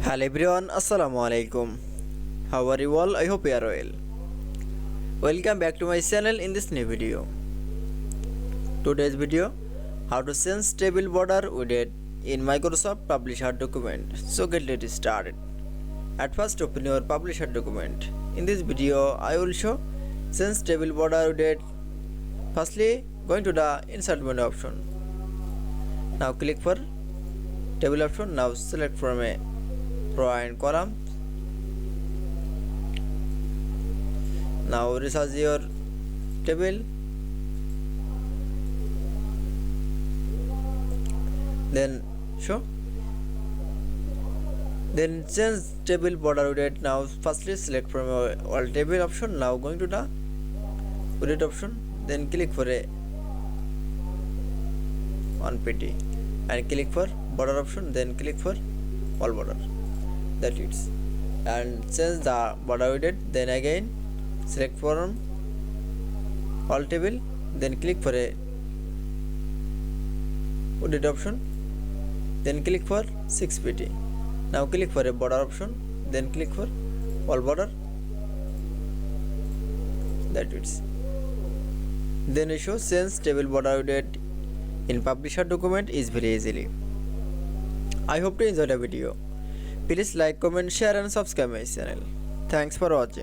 Hello everyone, Assalamu alaikum. How are you all? I hope you are well. Welcome back to my channel in this new video. Today's video, how to change table border widget in Microsoft Publisher document. So get started. At first open your Publisher document. In this video, I will show change table border widget. Firstly, going to the insert menu option. Now click for table option. Now select from a row and column. Now resize your table. Then show. Then change table border widget. Now firstly select from all table option. Now going to the widget option. Then click for a on PT and click for border option. Then click for all border. That it's and change the border widget. Then again select from all table. Then click for a widget option. Then click for 6 pt. Now click for a border option. Then click for all border. That it's then you show change table border widget in Publisher document is very easily. I hope to enjoy the video. Please like, comment, share and subscribe my channel. Thanks for watching.